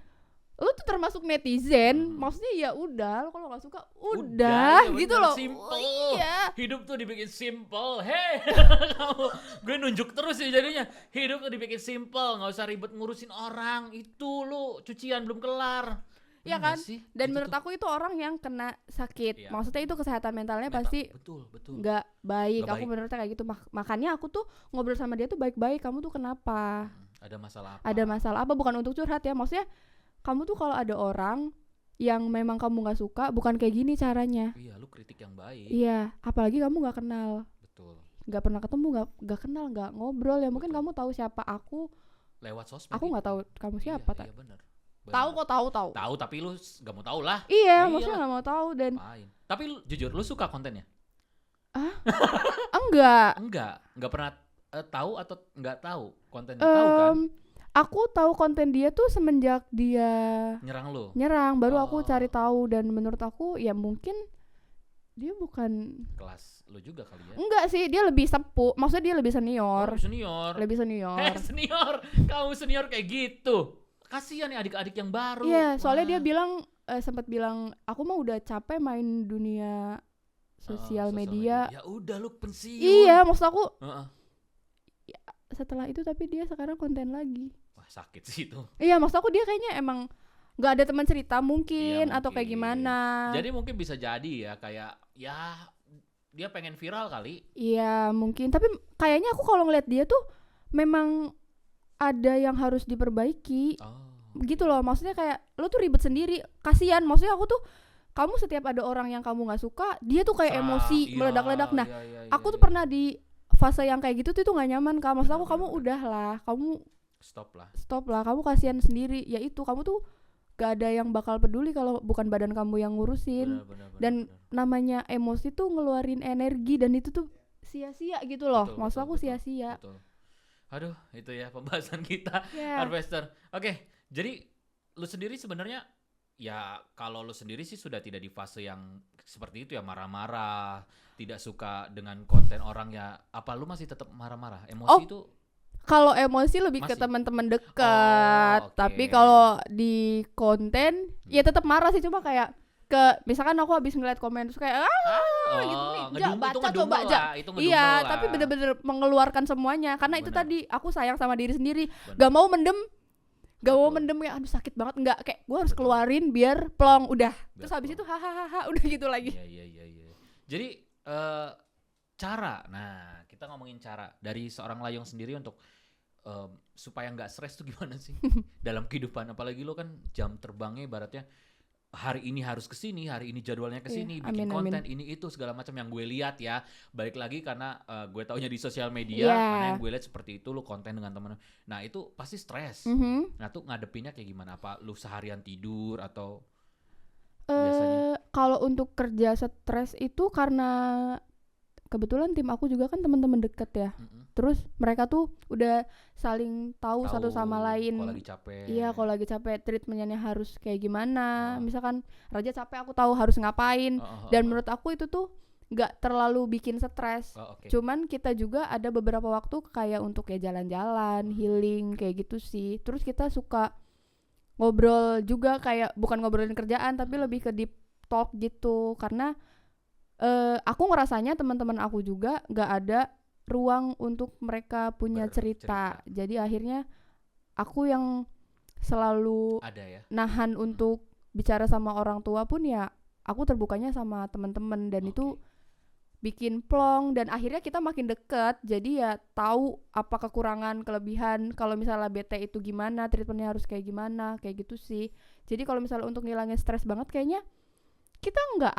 lo tuh termasuk netizen, maksudnya ya udah, lo kalau nggak suka udah ya gitu loh. Simple. Iya. Hidup tuh dibikin simple. Gue nunjuk terus sih jadinya. Hidup tuh dibikin simple, nggak usah ribet ngurusin orang. Itu lo cucian belum kelar. Iya kan? Dan menurut aku itu orang yang kena sakit. Maksudnya itu kesehatan mentalnya pasti nggak baik. Aku menurutnya kayak gitu. Makanya aku tuh ngobrol sama dia tuh baik-baik. Kamu tuh kenapa? Ada masalah apa? Ada masalah apa? Bukan untuk curhat ya. Maksudnya kamu tuh kalau ada orang yang memang kamu nggak suka, bukan kayak gini caranya. Iya, lu kritik yang baik. Iya, apalagi kamu nggak kenal. Betul. Nggak pernah ketemu, nggak kenal, nggak ngobrol. Ya mungkin kamu tahu siapa aku lewat sosmed. Aku nggak tahu kamu siapa. Iya benar. Tahu tapi lu gak mau tahu lah. Iya, maksudnya gak mau tahu. Dan tapi lu, jujur lu suka kontennya? Enggak pernah tahu atau enggak tahu kontennya? Tahu kan? Aku tahu konten dia tuh semenjak dia nyerang baru aku cari tahu. Dan menurut aku ya mungkin dia bukan kelas lu juga kali ya. Enggak sih, dia lebih sepuh. Maksudnya dia lebih senior. Lebih senior. Senior. Kamu senior kayak gitu. Kasihan nih adik-adik yang baru. Iya, soalnya dia bilang sempat bilang aku mah udah capek main dunia sosial media. Ya udah lu pensiun. Iya, maksud aku. Ya, setelah itu tapi dia sekarang konten lagi. Wah, sakit sih itu. Iya, maksud aku dia kayaknya emang nggak ada teman cerita mungkin, atau kayak gimana. Jadi mungkin bisa jadi ya kayak ya dia pengen viral kali. Iya, mungkin. Tapi kayaknya aku kalau ngeliat dia tuh memang ada yang harus diperbaiki. Gitu loh, maksudnya kayak lo tuh ribet sendiri, kasihan. Maksudnya aku tuh, kamu setiap ada orang yang kamu nggak suka, dia tuh kayak emosi meledak-ledak. Nah, aku tuh pernah di fase yang kayak gitu tuh nggak nyaman, Kak. Maksud aku kamu udahlah, kamu stop lah, kamu kasihan sendiri. Ya itu, kamu tuh gak ada yang bakal peduli kalau bukan badan kamu yang ngurusin. Bener. Namanya emosi tuh ngeluarin energi, dan itu tuh sia-sia gitu loh. Maksud aku sia-sia. Aduh, itu ya pembahasan kita, Harvester. Oke, jadi lu sendiri sebenarnya ya kalau lu sendiri sih sudah tidak di fase yang seperti itu ya, marah-marah, tidak suka dengan konten orang ya. Apa lu masih tetap marah-marah? Emosi itu kalau emosi lebih ke teman-teman dekat. Tapi kalau di konten ya tetap marah sih, cuma kayak misalkan aku habis ngeliat komen terus kayak gitu nih, baca coba aja. Iya, tapi bener-bener mengeluarkan semuanya karena itu tadi aku sayang sama diri sendiri. Gak mau mendem ya, aduh sakit banget, enggak, kayak gue harus keluarin biar plong udah. Terus habis itu hahaha udah gitu lagi. Iya. Jadi kita ngomongin cara dari seorang Layong sendiri untuk supaya nggak stres tuh gimana sih dalam kehidupan, apalagi lo kan jam terbangnya ibaratnya hari ini harus kesini, hari ini jadwalnya kesini, bikin konten ini itu segala macam yang gue lihat ya. Balik lagi karena gue taunya di sosial media, karena yang gue lihat seperti itu, lu konten dengan teman. Nah itu pasti stres. Nah tuh ngadepinnya kayak gimana? Apa lu seharian tidur atau biasanya? Kalau untuk kerja stres itu karena kebetulan tim aku juga kan teman-teman deket ya. Terus mereka tuh udah saling tahu satu sama lain. Kalau lagi capek. Iya, kalau lagi capek treatmentnya harus kayak gimana. Misalkan Raja capek, aku tahu harus ngapain. Dan menurut aku itu tuh nggak terlalu bikin stres. Cuman kita juga ada beberapa waktu kayak untuk ya jalan-jalan, healing kayak gitu sih. Terus kita suka ngobrol juga, kayak bukan ngobrolin kerjaan tapi lebih ke deep talk gitu. Karena aku ngerasanya teman-teman aku juga nggak ada ruang untuk mereka punya cerita. Jadi akhirnya aku yang selalu nahan untuk bicara sama orang tua pun ya aku terbukanya sama teman-teman, dan itu bikin plong, dan akhirnya kita makin dekat. Jadi ya tahu apa kekurangan, kelebihan. Kalau misalnya bete itu gimana, treatmentnya harus kayak gimana, kayak gitu sih. Jadi kalau misalnya untuk ngilangin stres banget, kayaknya kita nggak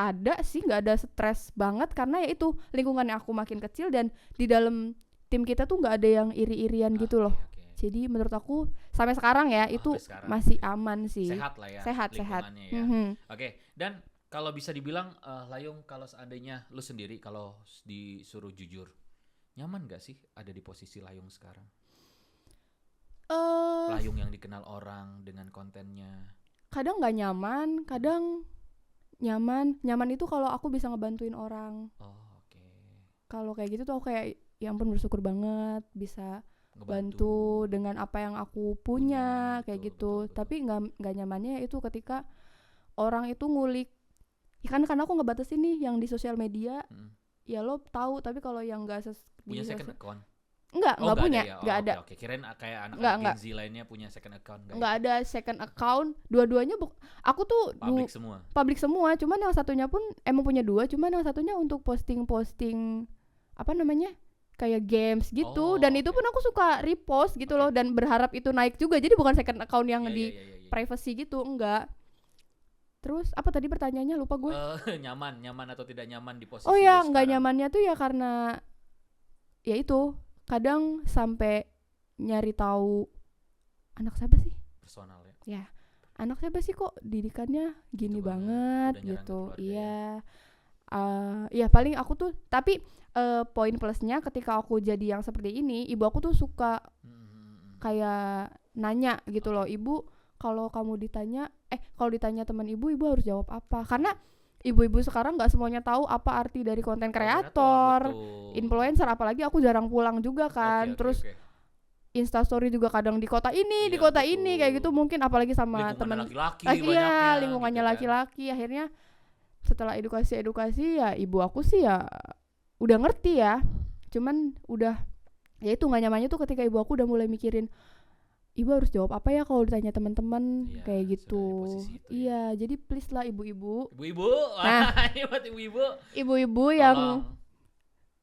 ada stres banget, karena ya itu lingkungannya aku makin kecil, dan di dalam tim kita tuh nggak ada yang iri-irian gitu loh. Jadi menurut aku sampai sekarang ya itu masih aman sih. Sehat lah ya. Sehat. Ya. Oke. Dan kalau bisa dibilang Layong, kalau seandainya lu sendiri kalau disuruh jujur, nyaman nggak sih ada di posisi Layong sekarang? Layong yang dikenal orang dengan kontennya. Kadang nggak nyaman, kadang nyaman itu kalau aku bisa ngebantuin orang. Kalau kayak gitu tuh aku kayak ya ampun bersyukur banget bisa bantu dengan apa yang aku punya, kayak gitu. Betul. Tapi nggak nyamannya itu ketika orang itu ngulik, ya kan karena aku ngebatasin nih yang di sosial media. Ya lo tahu, tapi kalau yang nggak punya second account. Nggak punya, nggak ada. Oke. Kirain kayak anak Gen Z lainnya punya second account. Nggak ada second account. Dua-duanya aku tuh public semua. Cuman yang satunya pun emang punya dua. Cuman yang satunya untuk posting apa namanya, kayak games gitu. Dan itu pun aku suka repost gitu loh, dan berharap itu naik juga. Jadi bukan second account yang di privacy gitu, enggak. Terus apa tadi pertanyaannya, lupa gue. Nyaman atau tidak nyaman di posisi nggak nyamannya tuh ya karena ya itu. Kadang sampai nyari tahu anak siapa sih? Personal ya. Ya, anak siapa sih kok didikannya gini banget gitu. Iya. Ya paling aku tuh, tapi poin plusnya ketika aku jadi yang seperti ini, ibu aku tuh suka kayak nanya gitu loh, ibu kalau ditanya teman ibu harus jawab apa? Karena ibu-ibu sekarang nggak semuanya tahu apa arti dari konten kreator, influencer, apalagi aku jarang pulang juga kan. Terus Instastory juga kadang di kota ini, di kota ini kayak gitu, mungkin apalagi sama teman laki-laki iya, lingkungannya gitu laki-laki. Akhirnya setelah edukasi ya ibu aku sih ya udah ngerti ya. Cuman udah ya itu nggak nyamannya tuh ketika ibu aku udah mulai mikirin ibu harus jawab apa ya kalau ditanya teman-teman kayak gitu. Iya, jadi please lah ibu-ibu. Nah, ibu-ibu yang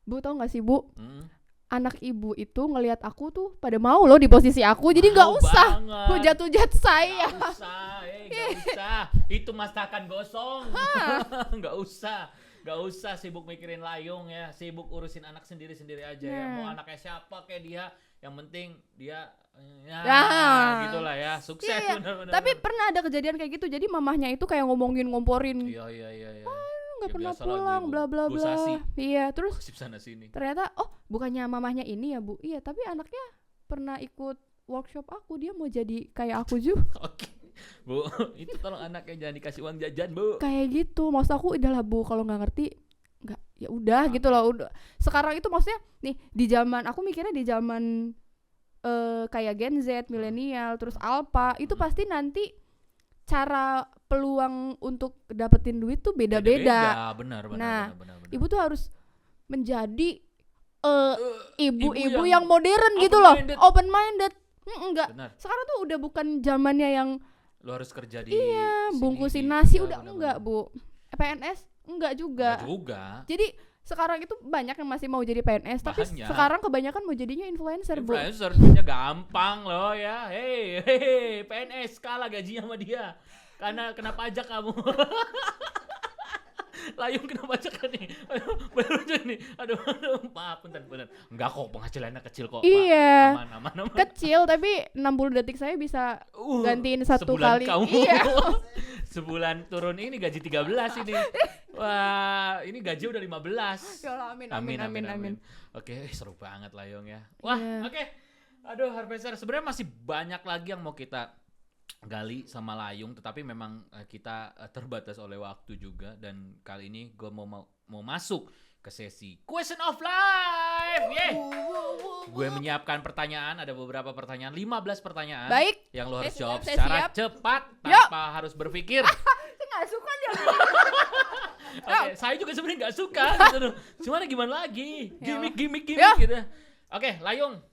Bu tahu nggak sih Bu? Anak ibu itu ngelihat aku tuh pada mau loh di posisi aku, jadi nggak usah hujat-hujat saya. Nggak usah. Itu masakan gosong. Nggak usah sibuk mikirin layung ya, sibuk urusin anak sendiri-sendiri aja ya. Mau anaknya siapa kayak dia, yang penting dia gitulah ya, sukses. Iya. Bener-bener. Tapi pernah ada kejadian kayak gitu, jadi mamahnya itu kayak ngomporin. Iya. Nggak pernah pulang, bla bla bla. Iya, terus sana sini. Ternyata bukannya mamahnya ini ya Bu. Iya, tapi anaknya pernah ikut workshop aku, dia mau jadi kayak aku juga. Oke. Bu, itu tolong anaknya jangan dikasih uang jajan, Bu. Kayak gitu. Maksud aku udahlah Bu, kalau nggak ngerti nggak ya udah gitu loh. Udah. Sekarang itu maksudnya nih di zaman aku mikirnya di zaman kayak Gen Z, milenial, terus Alpha, itu pasti nanti cara peluang untuk dapetin duit tuh beda-beda. Benar. Ibu tuh harus menjadi ibu-ibu yang modern gitu loh, open minded. Enggak. Benar. Sekarang tuh udah bukan zamannya yang lu harus kerja di bungkusin nasi udah enggak, Bu. PNS enggak juga. Jadi sekarang itu banyak yang masih mau jadi PNS, tapi sekarang kebanyakan mau jadinya influencer, Bu. Influencer duitnya gampang loh ya. Hei, PNS kalah gajinya sama dia. Karena kena pajak kamu. Layung kena pajak kan nih. Baru aja nih. Aduh, maaf, punten. Enggak kok, penghasilannya kecil kok. Iya. Aman. Kecil tapi 60 detik saya bisa gantiin satu kali. Kamu. Iya. Sebulan turun ini gaji 13 ini. Wah, ini gaji udah 15. Ya Allah, amin. Oke, seru banget Layung ya. Wah, oke. Aduh, Harvester, sebenarnya masih banyak lagi yang mau kita gali sama Layung, tetapi memang kita terbatas oleh waktu juga, dan kali ini gue mau masuk ke sesi Question of Life. Gue menyiapkan pertanyaan, ada beberapa pertanyaan, 15 pertanyaan. Baik. Yang lo harus jawab secara cepat tanpa harus berpikir. Saya nggak suka dia. Oke, saya juga sebenarnya nggak suka gitu. Cuman gimana lagi? Gimmick gitu. Oke, Layung.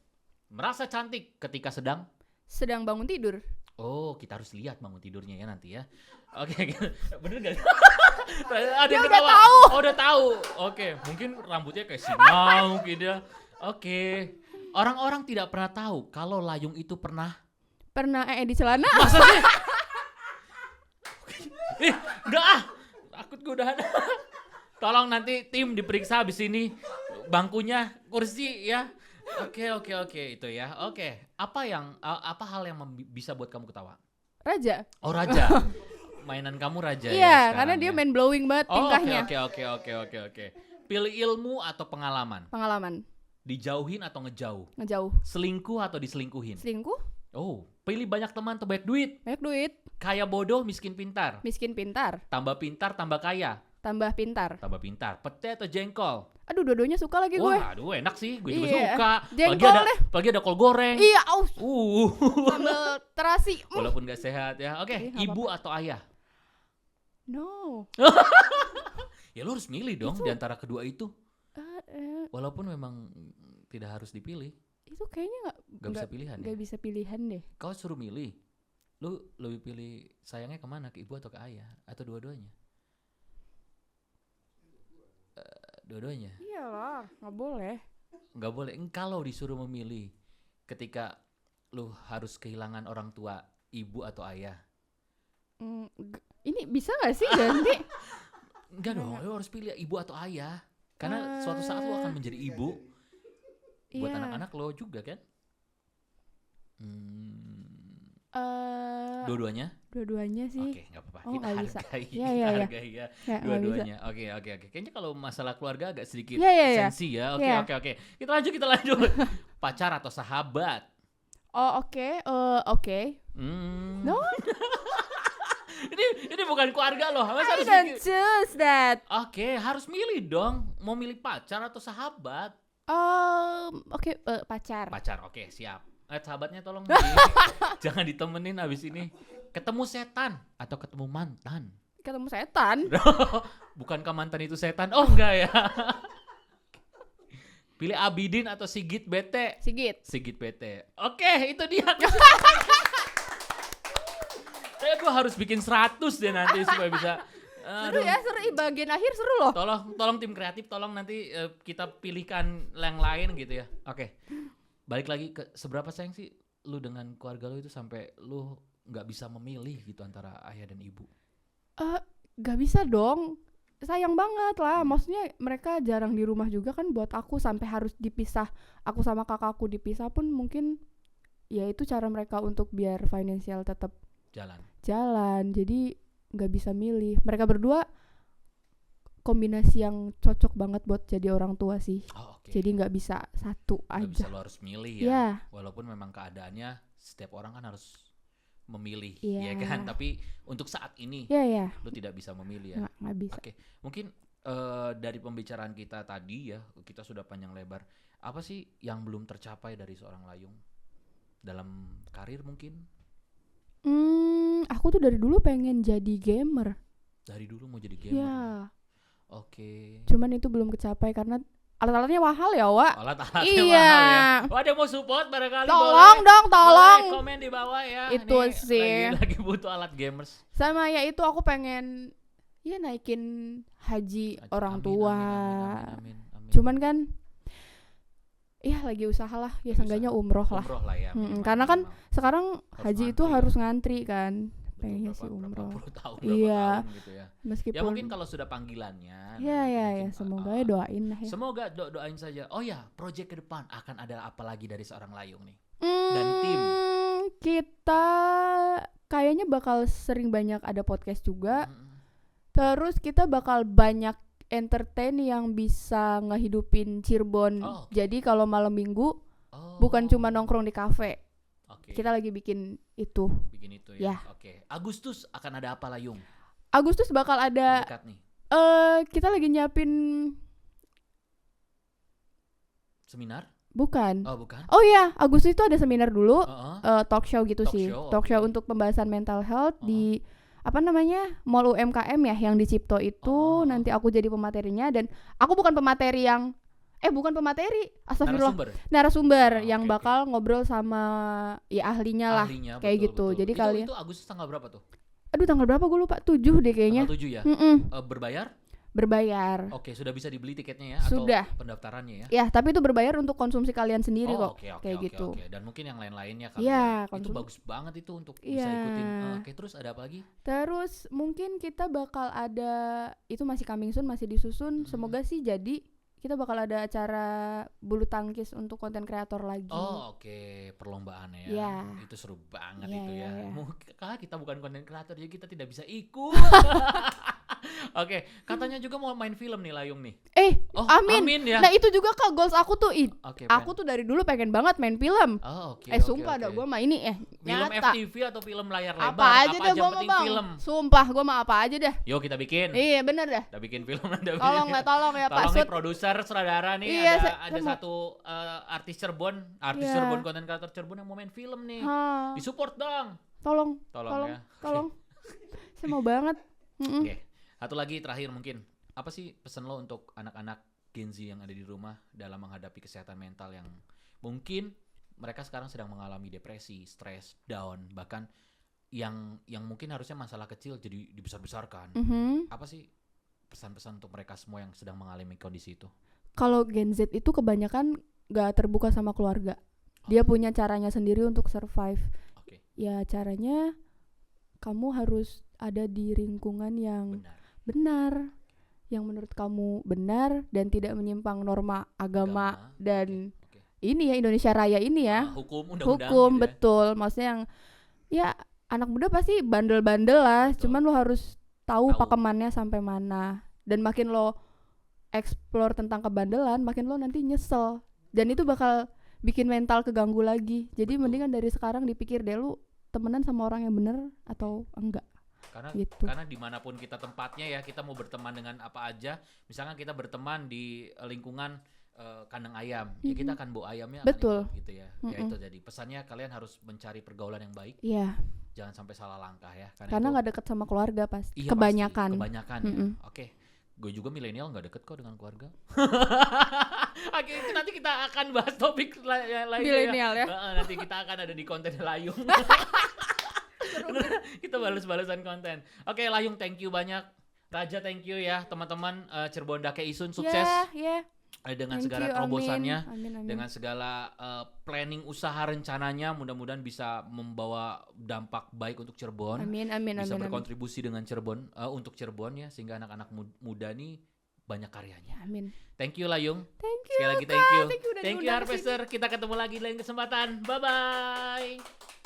Merasa cantik ketika sedang bangun tidur. Oh, kita harus lihat bangun tidurnya ya nanti ya. Oke, bener gak? Ada dia yang udah ketawa. tahu. Oh, udah tahu. Oke, mungkin rambutnya kayak singa mungkin ya. Oke. Orang-orang tidak pernah tahu kalau Layung itu pernah di celana. Masa sih? Udah takut gue udahan. Tolong nanti tim diperiksa habis ini bangkunya, kursi ya. Oke itu ya. Oke. Apa hal yang bisa buat kamu ketawa? Raja. Oh, Raja. Mainan kamu Raja ya. Iya, karena dia main blowing banget tingkahnya. Oke. Pilih ilmu atau pengalaman? Pengalaman. Dijauhin atau ngejauh? Ngejauh. Selingkuh atau diselingkuhin? Selingkuh. Oh, pilih banyak teman atau banyak duit? Banyak duit. Kaya bodoh, miskin pintar? Miskin pintar. Tambah pintar, tambah kaya? Tambah pintar. Tambah pintar. Pete atau jengkol? Aduh, dua-duanya suka lagi gue. Wah, aduh enak sih, gue juga suka. Jengkol Pagi ada kol goreng. Iya, sambal terasi. Walaupun gak sehat ya. Oke, ibu atau ayah? No. Ya lo harus milih dong di antara kedua itu. Walaupun memang tidak harus dipilih. Itu kayaknya gak bisa pilihan. Gak bisa pilihan deh. Kau suruh milih, lu lebih pilih sayangnya kemana, ke ibu atau ke ayah, atau dua-duanya? Dua-duanya. Iyalah, nggak boleh. Nggak boleh. Kalau disuruh memilih, ketika lu harus kehilangan orang tua, ibu atau ayah? Ini bisa nggak sih ganti? Enggak dong, lu harus pilih ibu atau ayah. Karena suatu saat lu akan menjadi ibu buat anak-anak lo juga kan? Dua-duanya? Dua-duanya sih. Oke, nggak apa-apa. Kita hargai, hargai ya. Dua-duanya. Oke. Kayaknya kalau masalah keluarga agak sedikit sensi ya. Oke. Kita lanjut. Pacar atau sahabat? Oh, oke. No. Ini bukan keluarga loh. I don't choose that. Oke, harus milih dong. Mau milih pacar atau sahabat? Oke, pacar. Pacar, oke, siap. sahabatnya tolong jangan ditemenin abis ini. Ketemu setan atau ketemu mantan? Ketemu setan. Bukankah mantan itu setan? Oh enggak ya. Pilih Abidin atau Sigit BT? Sigit BT. Oke, itu dia. Kayak gue harus bikin 100 deh nanti supaya bisa. Seru ya, seru. Bagian akhir seru loh. Tolong tim kreatif, tolong nanti kita pilihkan yang lain gitu ya. Oke. Balik lagi ke seberapa sayang sih lu dengan keluarga lu itu sampai lu nggak bisa memilih gitu antara ayah dan ibu? Gak bisa dong. Sayang banget lah, maksudnya mereka jarang di rumah juga kan buat aku, sampai harus dipisah. Aku sama kakakku dipisah pun mungkin ya itu cara mereka untuk biar finansial tetap jalan. Jadi nggak bisa milih. Mereka berdua kombinasi yang cocok banget buat jadi orang tua sih. Jadi nggak bisa satu aja. Nggak bisa, lo harus milih ya. Walaupun memang keadaannya setiap orang kan harus memilih, ya kan? Tapi untuk saat ini, lu tidak bisa memilih ya. Nggak bisa. Oke, mungkin dari pembicaraan kita tadi ya, kita sudah panjang lebar. Apa sih yang belum tercapai dari seorang Layung dalam karir mungkin? Aku tuh dari dulu pengen jadi gamer. Dari dulu mau jadi gamer? Ya. Oke. Cuman itu belum kecapai karena alat-alatnya mahal ya, Wak. Alat-alatnya mahal ya. Ada mau support barangkali tolong. Boleh komen di bawah ya. Itu nih, sih. Lagi butuh alat gamers. Sama ya itu aku pengen naikin haji orang tua. Amin. Cuman kan lagi usaha lah. Ya seenggaknya umroh lah. Umroh lah ya. Karena kan sekarang haji itu harus ngantri kan. Pengennya sih umroh. Iya. Gitu ya. Meskipun ya mungkin kalau sudah panggilannya. Ya semoga ya doain lah ya. Semoga doain saja. Oh ya, project ke depan akan ada apa lagi dari seorang Layung nih? Dan tim. Kita kayaknya bakal sering banyak ada podcast juga. Terus kita bakal banyak entertain yang bisa ngehidupin Cirebon. Jadi kalau malam minggu bukan cuma nongkrong di kafe. Kita lagi bikin itu ya. Oke. Agustus akan ada apa Layung? Agustus bakal ada dekat nih. Kita lagi nyiapin seminar? Bukan. Bukan. Oh iya, Agustus itu ada seminar dulu, talk show gitu sih. Talk show untuk pembahasan mental health di Mall UMKM ya yang di Cipto itu. Nanti aku jadi pematerinya dan aku bukan pemateri yang bukan pemateri, astagfirullah. Narasumber yang bakal ngobrol sama ahlinya lah. Kayak gitu. Betul. Jadi kalian itu Agustus tanggal berapa tuh? Aduh, tanggal berapa gue lupa. 7 deh kayaknya. Tanggal 7 ya? Berbayar? Oke, sudah bisa dibeli tiketnya ya? Sudah. Atau pendaftarannya ya? Ya, tapi itu berbayar untuk konsumsi kalian sendiri kok. Kayak gitu. Dan mungkin yang lain-lainnya kali ya. Itu bagus banget itu untuk bisa ikutin. Oke, terus ada apa lagi? Terus mungkin kita bakal ada, itu masih coming soon, masih disusun. Semoga sih jadi. Kita bakal ada acara bulu tangkis untuk konten kreator lagi. Oke. Perlombaan ya. Itu seru banget itu ya. Karena kita bukan konten kreator jadi kita tidak bisa ikut. Oke, katanya juga mau main film nih Layung nih. Amin ya. Nah itu juga Kak goals aku tuh. Aku tuh dari dulu pengen banget main film. Sumpah dah gue mah ini film nyata. FTV atau film layar lebar? Apa aja dah gue mah bang. Film. Sumpah gue mah apa aja dah. Yuk kita bikin. Iya bener dah. Kita bikin film. Tolong ya Pak Sud. Produser, sutradara nih. Ada satu artis Cirebon, konten kreator Cirebon yang mau main film nih. Disupport dong. Tolong ya. Saya mau banget. Oke. Satu lagi terakhir mungkin, apa sih pesan lo untuk anak-anak Gen Z yang ada di rumah dalam menghadapi kesehatan mental yang mungkin mereka sekarang sedang mengalami depresi, stres, down, bahkan yang mungkin harusnya masalah kecil jadi dibesar-besarkan. Apa sih pesan-pesan untuk mereka semua yang sedang mengalami kondisi itu? Kalau Gen Z itu kebanyakan gak terbuka sama keluarga. Dia punya caranya sendiri untuk survive. Ya caranya kamu harus ada di lingkungan yang benar, yang menurut kamu benar dan tidak menyimpang norma agama dan ini ya Indonesia Raya ini ya. Hukum undang-undang. Hukum gitu betul. Maksudnya yang anak muda pasti bandel-bandel lah, cuman lo harus tahu pakemannya sampai mana. Dan makin lo explore tentang kebandelan, makin lo nanti nyesel. Dan itu bakal bikin mental keganggu lagi. Jadi mendingan dari sekarang dipikir deh lu temenan sama orang yang benar atau enggak. Karena dimanapun kita tempatnya ya, kita mau berteman dengan apa aja. Misalkan kita berteman di lingkungan kandang ayam, ya kita akan bawa ayamnya Betul. akan ikut gitu ya. Ya itu jadi pesannya, kalian harus mencari pergaulan yang baik. Iya. Jangan sampai salah langkah ya. Karena nggak deket sama keluarga pasti. Iya, kebanyakan. Kebanyakan ya. Oke. Gue juga milenial nggak deket kok dengan keluarga. Oke, nanti kita akan bahas topik lainnya milenial ya. Nanti kita akan ada di konten Layung. Kita balas-balasan konten. Oke, Layung, thank you banyak. Raja, thank you ya. Teman-teman Cirebon Dake Isun, sukses. Dengan segala terobosannya, amin. Dengan segala planning usaha rencananya, mudah-mudahan bisa membawa dampak baik untuk Cirebon. Amin. Bisa berkontribusi dengan Cirebon untuk Cirebon ya, sehingga anak-anak muda nih banyak karyanya. Amin. Thank you Layung. Thank you. Sekali lagi thank you. Thank you Harvester. Kita ketemu lagi lain kesempatan. Bye bye.